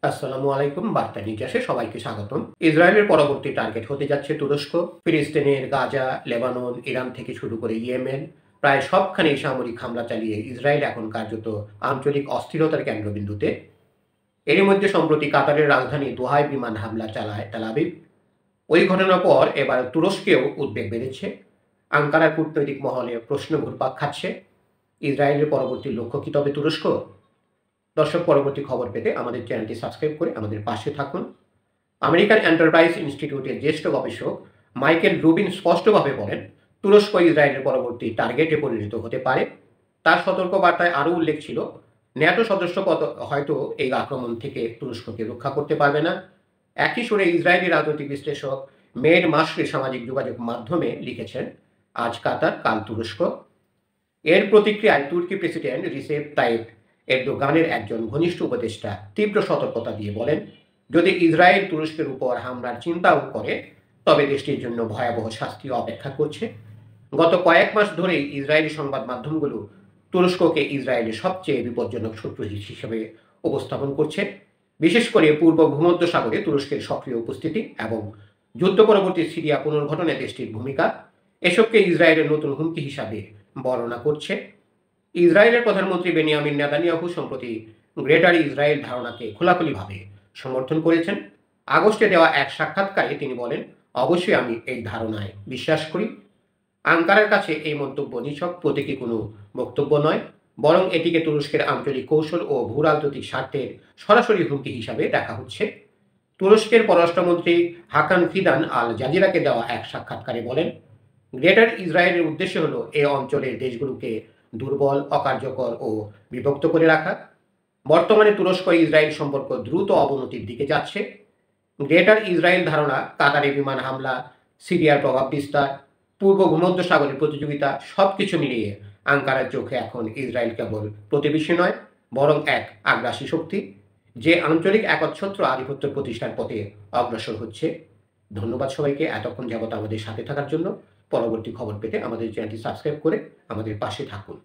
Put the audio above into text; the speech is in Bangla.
আসসালামু আলাইকুম। বার্তা নিউজে আসে সবাইকে স্বাগতম। ইসরায়েলের পরবর্তী টার্গেট হতে যাচ্ছে তুরস্ক। ফিলিস্তিনের গাজা, লেবানন, ইরান থেকে শুরু করে ইয়েমেন প্রায় সবখানেই সামরিক হামলা চালিয়ে ইসরায়েল এখন কার্যত আঞ্চলিক অস্থিরতার কেন্দ্রবিন্দুতে। এরই মধ্যে সম্প্রতি কাতারের রাজধানী দোহায় বিমান হামলা চালায় তেল আবিব। ওই ঘটনার পর এবার তুরস্কেও উদ্বেগ বেড়েছে। আঙ্কারার কূটনৈতিক মহলে প্রশ্ন ঘুরপাক খাচ্ছে, ইসরায়েলের পরবর্তী লক্ষ্য কি তবে তুরস্ক? দর্শক, পরবর্তী খবর পেতে আমাদের চ্যানেলটি সাবস্ক্রাইব করে আমাদের পাশে থাকুন। আমেরিকান এন্টারপ্রাইজ ইনস্টিটিউটের জ্যেষ্ঠ গবেষক মাইকেল রুবিন স্পষ্টভাবে বলেন, তুরস্ক ইসরায়েলের পরবর্তী টার্গেটে পরিণত হতে পারে। তার সতর্কবার্তায় আরও উল্লেখ ছিল, ন্যাটো সদস্যপদ হয়তো এই আক্রমণ থেকে তুরস্ককে রক্ষা করতে পারবে না। একই সুরে ইসরায়েলি রাজনৈতিক বিশ্লেষক মেড মাসরি সামাজিক যোগাযোগ মাধ্যমে লিখেছেন, আজ কাতার, কাল তুরস্ক। এর প্রতিক্রিয়ায় তুর্কি প্রেসিডেন্ট রিসেপ তাইপ এরদোগানের একজন ঘনিষ্ঠ উপদেষ্টা তীব্র সতর্কতা দিয়ে বলেন, যদি ইসরায়েল তুরস্কের উপর হামলার চিন্তাও করে তবে দেশটির জন্য ভয়াবহ শাস্তি অপেক্ষা করছে। গত কয়েক মাস ধরেই ইসরায়েলি সংবাদ মাধ্যমগুলো তুরস্ককে ইসরায়েলের সবচেয়ে বিপজ্জনক শত্রু হিসেবে উপস্থাপন করছে, বিশেষ করে পূর্ব ভূমধ্যসাগরে তুরস্কের সক্রিয় উপস্থিতি এবং যুদ্ধ পরবর্তী সিরিয়া পুনর্গঠনে দেশটির ভূমিকা এসবকে ইসরায়েলের নতুন হুমকি হিসাবে বর্ণনা করছে। ইসরায়েলের প্রধানমন্ত্রী বেনিয়ামিন নেতানিয়াহু সম্প্রতি গ্রেটার ইসরায়েল ধারণাকে খোলাখুলিভাবে সমর্থন করেছেন। আগস্টে দেওয়া এক সাক্ষাৎকারে তিনি বলেন, অবশ্যই আমি এই ধারণায় বিশ্বাস করি। আঙ্কারার কাছে এই মন্তব্য নিছক প্রতীকী কোনো বক্তব্য নয়, বরং এটিকে তুরস্কের আঞ্চলিক কৌশল ও ভূরাজনৈতিক স্বার্থের সরাসরি হুমকি হিসাবে দেখা হচ্ছে। তুরস্কের পররাষ্ট্রমন্ত্রী হাকান ফিদান আল জাজিরাকে দেওয়া এক সাক্ষাৎকারে বলেন, গ্রেটার ইসরায়েলের উদ্দেশ্য হলো এ অঞ্চলের দেশগুলোকে দুর্বল, অকার্যকর ও বিভক্ত করে রাখা। বর্তমানে তুরস্ক ইসরায়েল সম্পর্ক দ্রুত অবনতির দিকে যাচ্ছে। গ্রেটার ইসরায়েল ধারণা, কাতারে বিমান হামলা, সিরিয়ার প্রভাব বিস্তার, পূর্ব ভূমধ্যসাগরের প্রতিযোগিতা সবকিছু মিলিয়ে আঙ্কারার চোখে এখন ইসরায়েল কেবল প্রতিবেশী নয়, বরং এক আগ্রাসী শক্তি, যে আঞ্চলিক একচ্ছত্র আধিপত্য প্রতিষ্ঠার পথে অগ্রসর হচ্ছে। ধন্যবাদ সবাইকে এতক্ষণ যাবত আমাদের সাথে থাকার জন্য। পরবর্তী খবর পেতে আমাদের চ্যানেলটি সাবস্ক্রাইব করে আমাদের পাশে থাকুন।